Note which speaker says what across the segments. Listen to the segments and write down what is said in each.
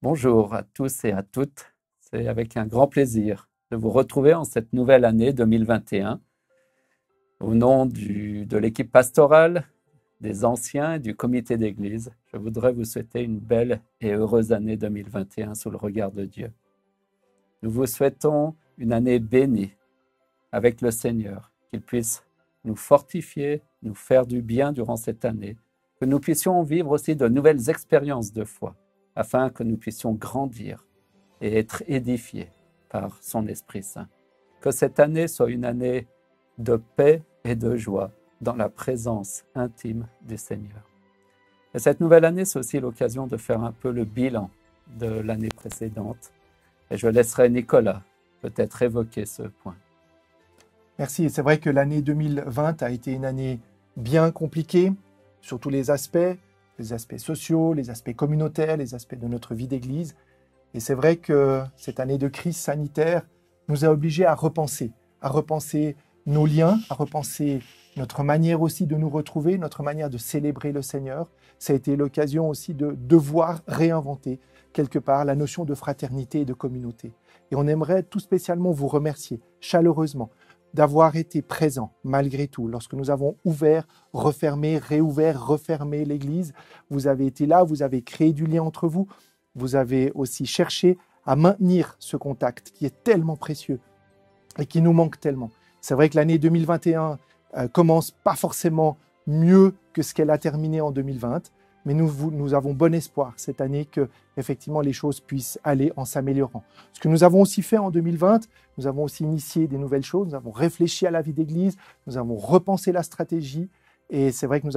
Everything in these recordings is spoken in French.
Speaker 1: Bonjour à tous et à toutes. C'est avec un grand plaisir de vous retrouver en cette nouvelle année 2021. Au nom de l'équipe pastorale, des anciens et du comité d'église, je voudrais vous souhaiter une belle et heureuse année 2021 sous le regard de Dieu. Nous vous souhaitons une année bénie avec le Seigneur, qu'il puisse nous fortifier, nous faire du bien durant cette année, que nous puissions vivre aussi de nouvelles expériences de foi, afin que nous puissions grandir et être édifiés par son Esprit Saint. Que cette année soit une année de paix et de joie dans la présence intime du Seigneur. Et cette nouvelle année, c'est aussi l'occasion de faire un peu le bilan de l'année précédente. Et je laisserai Nicolas peut-être évoquer ce point.
Speaker 2: Merci. C'est vrai que l'année 2020 a été une année bien compliquée sur tous les aspects sociaux, les aspects communautaires, les aspects de notre vie d'église. Et c'est vrai que cette année de crise sanitaire nous a obligés à repenser nos liens, à repenser notre manière aussi de nous retrouver, notre manière de célébrer le Seigneur. Ça a été l'occasion aussi de devoir réinventer quelque part la notion de fraternité et de communauté. Et on aimerait tout spécialement vous remercier chaleureusement d'avoir été présent malgré tout. Lorsque nous avons ouvert, refermé, réouvert, refermé l'église, vous avez été là, vous avez créé du lien entre vous, vous avez aussi cherché à maintenir ce contact qui est tellement précieux et qui nous manque tellement. C'est vrai que l'année 2021 commence pas forcément mieux que ce qu'elle a terminé en 2020, mais nous avons bon espoir cette année que effectivement les choses puissent aller en s'améliorant. Ce que nous avons aussi fait en 2020, nous avons aussi initié des nouvelles choses, nous avons réfléchi à la vie d'église, nous avons repensé la stratégie, et c'est vrai que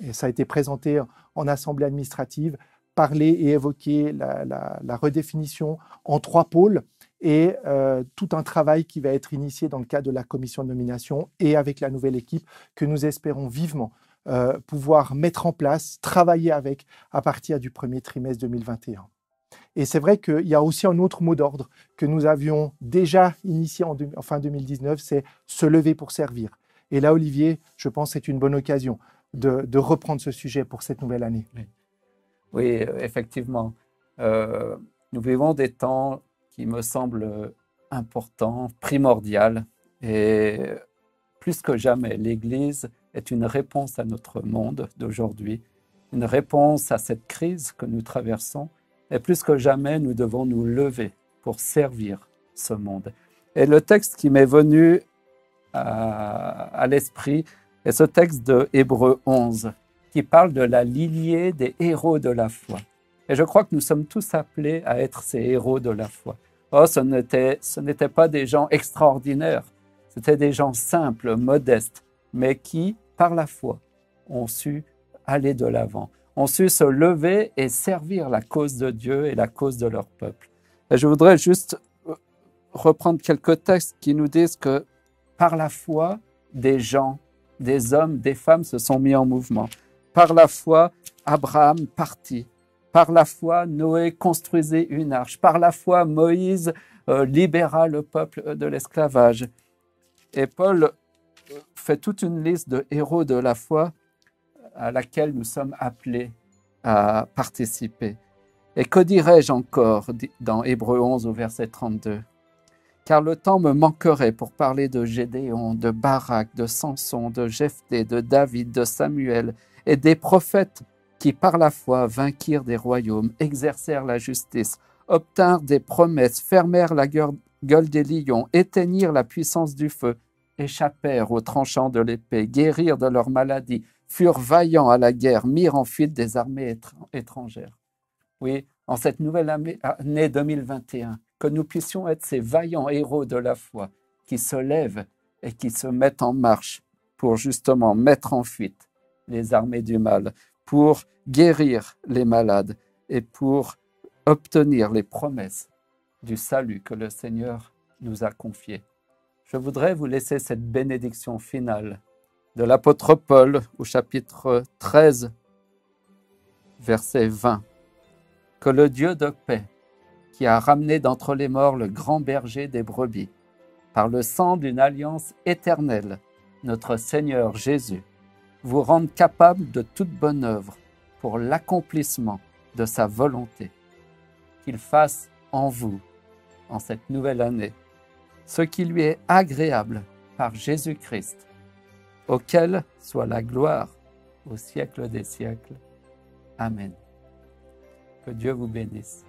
Speaker 2: et ça a été présenté en assemblée administrative, parlé et évoqué la redéfinition en 3 pôles, et tout un travail qui va être initié dans le cadre de la commission de nomination et avec la nouvelle équipe que nous espérons vivement pouvoir mettre en place, travailler avec à partir du premier trimestre 2021. Et c'est vrai qu'il y a aussi un autre mot d'ordre que nous avions déjà initié en fin 2019, c'est se lever pour servir. Et là, Olivier, je pense que c'est une bonne occasion de reprendre ce sujet pour cette nouvelle année.
Speaker 1: Oui, effectivement. Nous vivons des temps qui me semblent importants, primordiaux, et plus que jamais, l'Église est une réponse à notre monde d'aujourd'hui, une réponse à cette crise que nous traversons, et plus que jamais, nous devons nous lever pour servir ce monde. Et le texte qui m'est venu à l'esprit est ce texte de Hébreux 11, qui parle de la lignée des héros de la foi. Et je crois que nous sommes tous appelés à être ces héros de la foi. Oh, ce n'étaient pas des gens extraordinaires, c'était des gens simples, modestes, mais qui, par la foi, ont su aller de l'avant, ont su se lever et servir la cause de Dieu et la cause de leur peuple. Et je voudrais juste reprendre quelques textes qui nous disent que par la foi, des gens, des hommes, des femmes se sont mis en mouvement. Par la foi, Abraham partit. Par la foi, Noé construisait une arche. Par la foi, Moïse libéra le peuple de l'esclavage. Et Paul fait toute une liste de héros de la foi à laquelle nous sommes appelés à participer. Et que dirais-je encore dans Hébreux 11 au verset 32 ? Car le temps me manquerait pour parler de Gédéon, de Barak, de Samson, de Jephthé, de David, de Samuel et des prophètes qui par la foi vainquirent des royaumes, exercèrent la justice, obtinrent des promesses, fermèrent la gueule des lions, éteignirent la puissance du feu, échappèrent aux tranchants de l'épée, guérirent de leur maladie, furent vaillants à la guerre, mirent en fuite des armées étrangères. Oui, en cette nouvelle année 2021, que nous puissions être ces vaillants héros de la foi qui se lèvent et qui se mettent en marche pour justement mettre en fuite les armées du mal, pour guérir les malades et pour obtenir les promesses du salut que le Seigneur nous a confiées. Je voudrais vous laisser cette bénédiction finale de l'apôtre Paul au chapitre 13, verset 20. Que le Dieu de paix, qui a ramené d'entre les morts le grand berger des brebis, par le sang d'une alliance éternelle, notre Seigneur Jésus, vous rende capable de toute bonne œuvre pour l'accomplissement de sa volonté. qu'il fasse en vous, en cette nouvelle année, ce qui lui est agréable par Jésus-Christ, auquel soit la gloire au siècle des siècles. Amen. Que Dieu vous bénisse.